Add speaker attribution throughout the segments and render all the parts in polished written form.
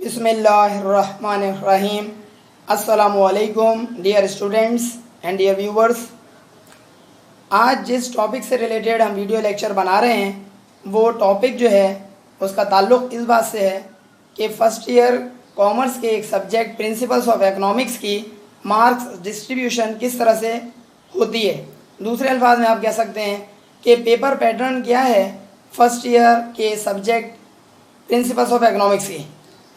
Speaker 1: बिस्मिल्लाहिर्रहमानिर्रहीम। अस्सलामुअलैकुम dear students and dear viewers. आज जिस टॉपिक से रिलेटेड हम वीडियो लेक्चर बना रहे हैं वो टॉपिक जो है उसका ताल्लुक़ इस बात से है कि फ़र्स्ट ईयर कॉमर्स के एक सब्जेक्ट प्रिंसिपल्स ऑफ इकोनॉमिक्स की मार्क्स डिस्ट्रीब्यूशन किस तरह से होती है। दूसरे अल्फाज में आप कह सकते हैं कि पेपर पैटर्न क्या है फ़र्स्ट ईयर के सब्जेक्ट प्रिंसिपल्स ऑफ इकोनॉमिक्स की।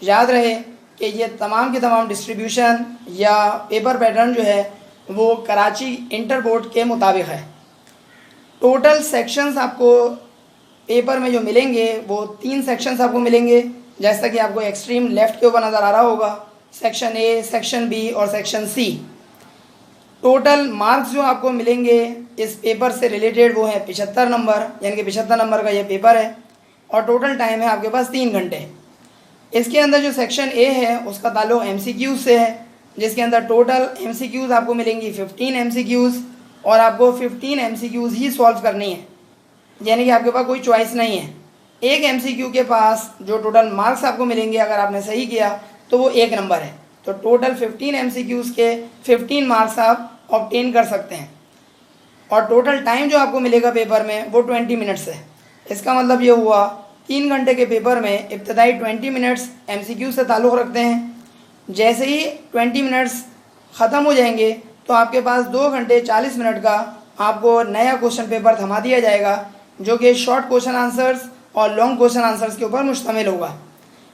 Speaker 1: याद रहे कि ये तमाम के तमाम डिस्ट्रीब्यूशन या पेपर पैटर्न जो है वो कराची इंटर बोर्ड के मुताबिक है। टोटल सेक्शंस आपको पेपर में जो मिलेंगे वो 3 सेक्शंस आपको मिलेंगे, जैसा कि आपको एक्सट्रीम लेफ़्ट के ऊपर नज़र आ रहा होगा, सेक्शन ए, सेक्शन बी और सेक्शन सी। टोटल मार्क्स जो आपको मिलेंगे इस पेपर से रिलेटेड वो है 75 नंबर, यानी कि 75 नंबर का ये पेपर है और टोटल टाइम है आपके पास 3 घंटे। इसके अंदर जो सेक्शन ए है उसका ताल्लुक़ MCQ से है, जिसके अंदर टोटल MCQs आपको मिलेंगी 15 MCQs और आपको 15 MCQs ही सॉल्व करनी है, यानी कि आपके पास कोई चॉइस नहीं है। एक MCQ के पास जो टोटल मार्क्स आपको मिलेंगे अगर आपने सही किया तो वो 1 नंबर है। तो टोटल 15 MCQs के 15 मार्क्स आप ऑब्टेन कर सकते हैं और टोटल टाइम जो आपको मिलेगा पेपर में वो 20 मिनट्स है। इसका मतलब ये हुआ 3 घंटे के पेपर में इब्तदाई 20 मिनट्स MCQ से ताल्लुक़ रखते हैं। जैसे ही 20 मिनट्स ख़त्म हो जाएंगे तो आपके पास 2 घंटे 40 मिनट का आपको नया क्वेश्चन पेपर थमा दिया जाएगा, जो कि शॉर्ट क्वेश्चन आंसर्स और लॉन्ग क्वेश्चन आंसर्स के ऊपर मुश्तमिल होगा।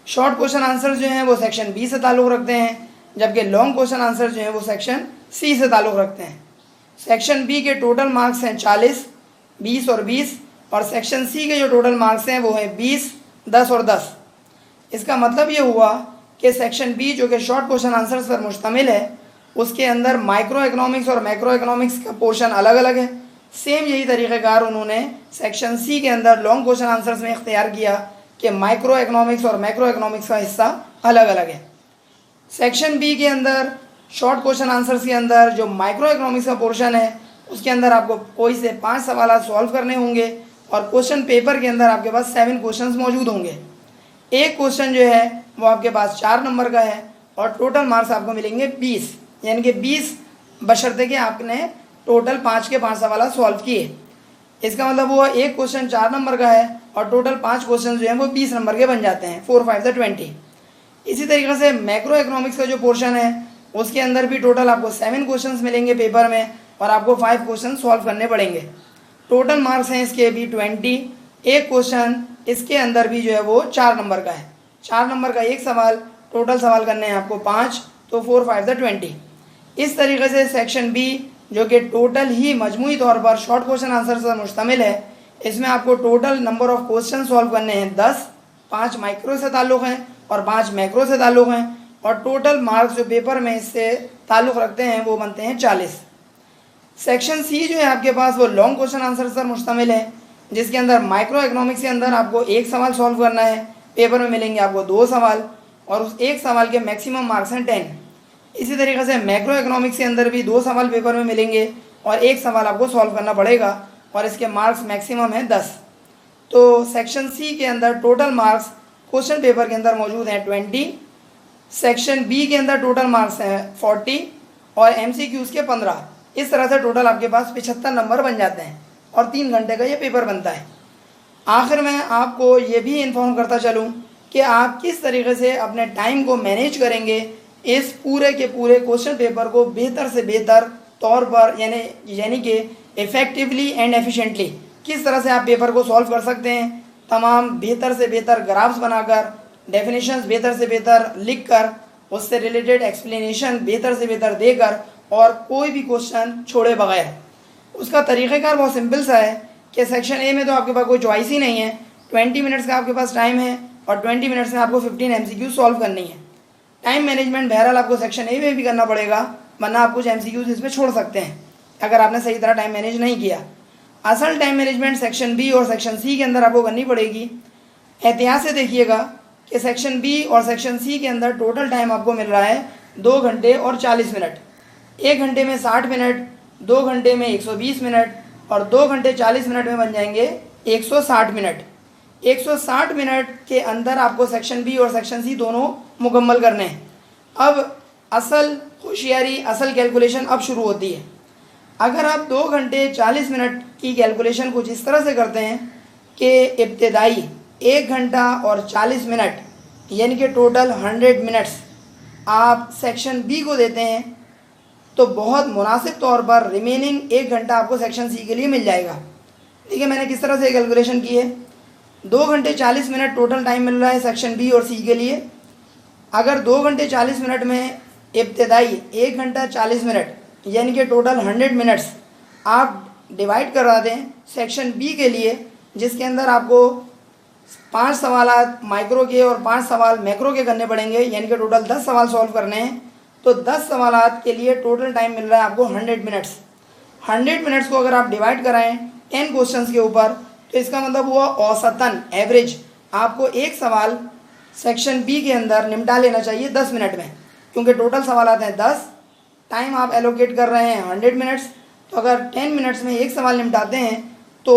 Speaker 1: शॉर्ट क्वेश्चन आंसर्स जो हैं वो सेक्शन बी से ताल्लुक़ रखते हैं, जबकि लॉन्ग क्वेश्चन आंसर्स जो हैं वो सेक्शन सी से ताल्लुक़ रखते हैं। सेक्शन बी के टोटल मार्क्स हैं 40, 20 और 20 और सेक्शन सी के जो टोटल मार्क्स हैं वो है 20, 10 और 10। इसका मतलब ये हुआ कि सेक्शन बी जो कि शॉर्ट क्वेश्चन आंसर्स पर मुश्तमिल है उसके अंदर माइक्रो इकोनॉमिक्स और मैक्रो इकोनॉमिक्स का पोर्शन अलग अलग है। सेम यही तरीक़ेकार उन्होंने सेक्शन सी के अंदर लॉन्ग क्वेश्चन आंसर्स में इख्तियार किया कि माइक्रो इकोनॉमिक्स और मैक्रो इकोनॉमिक्स का हिस्सा अलग अलग है। सेक्शन बी के अंदर शॉर्ट क्वेश्चन आंसर्स के अंदर जो माइक्रो इकोनॉमिक्स का पोर्शन है उसके अंदर आपको कोई से 5 सवाल सॉल्व करने होंगे और क्वेश्चन पेपर के अंदर आपके पास 7 क्वेश्चंस मौजूद होंगे। एक क्वेश्चन जो है वो आपके पास 4 नंबर का है और टोटल मार्क्स आपको मिलेंगे 20, यानी कि 20 बशर्ते कि आपने टोटल 5 के 5 सवाल सॉल्व किए। इसका मतलब वो एक क्वेश्चन 4 नंबर का है और टोटल 5 क्वेश्चन जो हैं वो 20 नंबर के बन जाते हैं, 4 5 20। इसी तरीके से मैक्रो इकोनॉमिक्स का जो पोर्शन है उसके अंदर भी टोटल आपको 7 क्वेश्चन मिलेंगे पेपर में और आपको 5 क्वेश्चन सॉल्व करने पड़ेंगे। टोटल मार्क्स हैं इसके भी 20। एक क्वेश्चन इसके अंदर भी जो है वो 4 नंबर का है, 4 नंबर का एक सवाल, टोटल सवाल करने हैं आपको 5, तो 4 5 20। इस तरीके से सेक्शन बी जो कि टोटल ही मजमूई तौर पर शॉर्ट क्वेश्चन आंसर से मुश्तमिल है, इसमें आपको total number of question solve करने हैं 10, 5 माइक्रो से ताल्लुक़ हैं और 5 मैक्रो से ताल्लुक़ हैं और टोटल मार्क्स जो पेपर में इससे ताल्लुक़ रखते हैं वो बनते हैं 40। सेक्शन सी जो है आपके पास वो लॉन्ग क्वेश्चन आंसर पर मुश्तमिल है, जिसके अंदर माइक्रो इकोनॉमिक्स के अंदर आपको एक सवाल सॉल्व करना है, पेपर में मिलेंगे आपको 2 सवाल और उस एक सवाल के मैक्सिमम मार्क्स हैं 10। इसी तरीके से मैक्रो इकोनॉमिक्स के अंदर भी 2 सवाल पेपर में मिलेंगे और एक सवाल आपको सॉल्व करना पड़ेगा और इसके मार्क्स मैक्सिमम हैं 10। तो सेक्शन सी के अंदर टोटल मार्क्स क्वेश्चन पेपर के अंदर मौजूद हैं 20, सेक्शन बी के अंदर टोटल मार्क्स हैं 40 और MCQs के 15। इस तरह से टोटल आपके पास 75 नंबर बन जाते हैं और 3 घंटे का ये पेपर बनता है। आखिर में आपको ये भी इन्फॉर्म करता चलूँ कि आप किस तरीके से अपने टाइम को मैनेज करेंगे इस पूरे के पूरे क्वेश्चन पेपर को बेहतर से बेहतर तौर पर, यानी कि इफ़ेक्टिवली एंड एफिशिएंटली किस तरह से आप पेपर को सॉल्व कर सकते हैं। तमाम बेहतर से बेहतर ग्राफ्स बनाकर, डेफिनेशंस बेहतर से बेहतर लिख कर, उससे रिलेटेड एक्सप्लेनेशन बेहतर से बेहतर देकर और कोई भी क्वेश्चन छोड़े बगैर। उसका तरीक़ेकार बहुत सिंपल सा है कि सेक्शन ए में तो आपके पास कोई चॉइस ही नहीं है, 20 मिनट्स का आपके पास टाइम है और 20 मिनट्स में आपको 15 MCQ सॉल्व करनी है। टाइम मैनेजमेंट बहरहाल आपको सेक्शन ए में भी करना पड़ेगा, वरना आप कुछ MCQs इसमें छोड़ सकते हैं अगर आपने सही तरह टाइम मैनेज नहीं किया। असल टाइम मैनेजमेंट सेक्शन बी और सेक्शन सी के अंदर आपको करनी पड़ेगी। एहतियात से देखिएगा कि सेक्शन बी और सेक्शन सी के अंदर टोटल टाइम आपको मिल रहा है 2 घंटे और 40 मिनट। 1 घंटे में 60 मिनट, 2 घंटे में 120 मिनट और 2 घंटे 40 मिनट में बन जाएंगे 160 मिनट। 160 मिनट के अंदर आपको सेक्शन बी और सेक्शन सी दोनों मुकम्मल करने हैं। अब असल होशियारी, असल कैलकुलेशन अब शुरू होती है। अगर आप 2 घंटे 40 मिनट की कैलकुलेशन कुछ इस तरह से करते हैं कि इब्तिदाई 1 घंटा और 40 मिनट यानी कि टोटल 100 मिनट्स आप सेक्शन बी को देते हैं, तो बहुत मुनासिब तौर पर रिमेनिंग 1 घंटा आपको सेक्शन सी के लिए मिल जाएगा। देखिए मैंने किस तरह से कैलकुलेशन की है। 2 घंटे 40 मिनट टोटल टाइम मिल रहा है सेक्शन बी और सी के लिए। अगर 2 घंटे 40 मिनट में इब्तिदाई 1 घंटा 40 मिनट यानी कि टोटल 100 मिनट्स आप डिवाइड करा दें सेक्शन बी के लिए, जिसके अंदर आपको 5 सवाल माइक्रो के और 5 सवाल मैक्रो के करने पड़ेंगे, यानी कि टोटल 10 सवाल सॉल्व करने हैं। तो 10 सवालात के लिए टोटल टाइम मिल रहा है आपको 100 मिनट्स। 100 मिनट्स को अगर आप डिवाइड कराएं 10 क्वेश्चंस के ऊपर, तो इसका मतलब हुआ औसतन एवरेज आपको एक सवाल सेक्शन बी के अंदर निपटा लेना चाहिए 10 मिनट में, क्योंकि टोटल सवालात हैं 10, टाइम आप एलोकेट कर रहे हैं 100 मिनट्स। तो अगर 10 मिनट्स में एक सवाल निपटाते हैं तो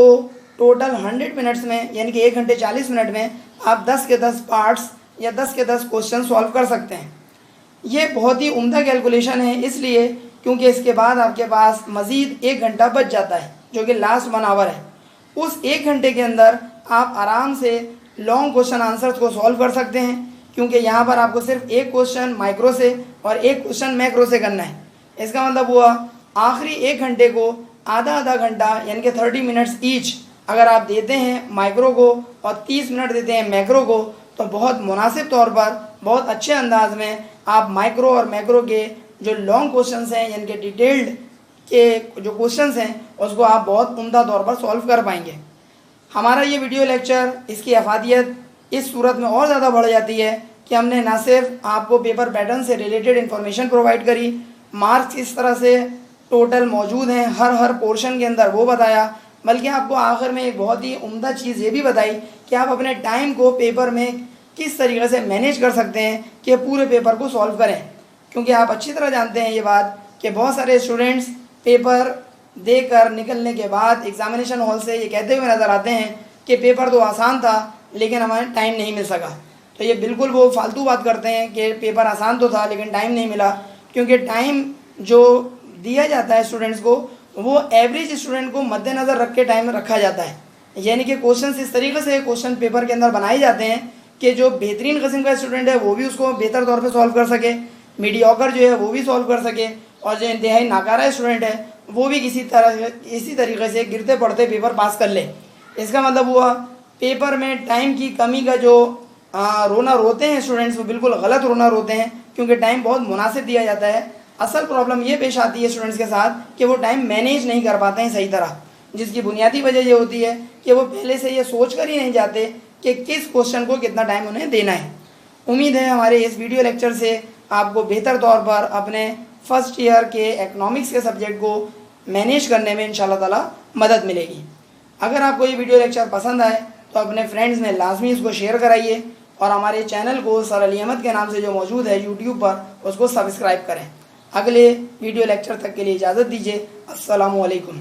Speaker 1: टोटल 100 मिनट्स में यानी कि 1 घंटे 40 मिनट में आप 10 के 10 पार्ट्स या 10 के 10 क्वेश्चन सॉल्व कर सकते हैं। ये बहुत ही उम्दा कैलकुलेशन है, इसलिए क्योंकि इसके बाद आपके पास मज़ीद 1 घंटा बच जाता है जो कि लास्ट 1 आवर है। उस 1 घंटे के अंदर आप आराम से लॉन्ग क्वेश्चन आंसर्स को सॉल्व कर सकते हैं, क्योंकि यहाँ पर आपको सिर्फ एक क्वेश्चन माइक्रो से और एक क्वेश्चन मैक्रो से करना है। इसका मतलब हुआ आखिरी 1 घंटे को आधा आधा घंटा यानी कि 30 मिनट्स ईच अगर आप देते हैं माइक्रो को और 30 मिनट देते हैं मैक्रो को, तो बहुत मुनासिब तौर पर बहुत अच्छे अंदाज में आप माइक्रो और मैक्रो के जो लॉन्ग क्वेश्चंस हैं यानी कि डिटेल्ड के जो क्वेश्चंस हैं उसको आप बहुत उम्दा तौर पर सॉल्व कर पाएंगे। हमारा ये वीडियो लेक्चर, इसकी अफादियत इस सूरत में और ज़्यादा बढ़ जाती है कि हमने न सिर्फ आपको पेपर पैटर्न से रिलेटेड इन्फॉर्मेशन प्रोवाइड करी, मार्क्स किस तरह से टोटल मौजूद हैं हर पोर्शन के अंदर वो बताया, बल्कि आपको आखिर में एक बहुत ही उम्दा चीज़ ये भी बताई कि आप अपने टाइम को पेपर में किस तरीके से मैनेज कर सकते हैं कि पूरे पेपर को सॉल्व करें। क्योंकि आप अच्छी तरह जानते हैं ये बात कि बहुत सारे स्टूडेंट्स पेपर देकर निकलने के बाद एग्ज़ामिनेशन हॉल से ये कहते हुए नज़र आते हैं कि पेपर तो आसान था लेकिन हमारे टाइम नहीं मिल सका। तो ये बिल्कुल वो फालतू बात करते हैं कि पेपर आसान तो था लेकिन टाइम नहीं मिला, क्योंकि टाइम जो दिया जाता है स्टूडेंट्स को वो एवरेज स्टूडेंट को मद्देनज़र रख के टाइम रखा जाता है। यानी कि क्वेश्चन इस तरीके से क्वेश्चन पेपर के अंदर बनाए जाते हैं कि जो बेहतरीन किस्म का स्टूडेंट है वो भी उसको बेहतर तौर पे सॉल्व कर सके, मीडियोकर जो है वो भी सॉल्व कर सके, और जो इंतहाई नाकारा स्टूडेंट है वो भी इसी तरीके से गिरते पड़ते पेपर पास कर ले। इसका मतलब हुआ पेपर में टाइम की कमी का जो रोना रोते हैं स्टूडेंट्स, वो बिल्कुल गलत रोना रोते हैं, क्योंकि टाइम बहुत मुनासिब दिया जाता है। असल प्रॉब्लम ये पेश आती है स्टूडेंट्स के साथ कि वो टाइम मैनेज नहीं कर पाते हैं सही तरह, जिसकी बुनियादी वजह ये होती है कि वो पहले से ये सोच कर ही नहीं जाते कि किस क्वेश्चन को कितना टाइम उन्हें देना है। उम्मीद है हमारे इस वीडियो लेक्चर से आपको बेहतर तौर पर अपने फर्स्ट ईयर के इकनॉमिक्स के सब्जेक्ट को मैनेज करने में इंशाल्लाह ताला मदद मिलेगी। अगर आपको ये वीडियो लेक्चर पसंद आए तो अपने फ्रेंड्स में लाजमी इसको शेयर कराइए, और हमारे चैनल को सर अली अहमद के नाम से जो मौजूद है यूट्यूब पर उसको सब्सक्राइब करें। अगले वीडियो लेक्चर तक के लिए इजाज़त दीजिए। अस्सलामु अलैकुम।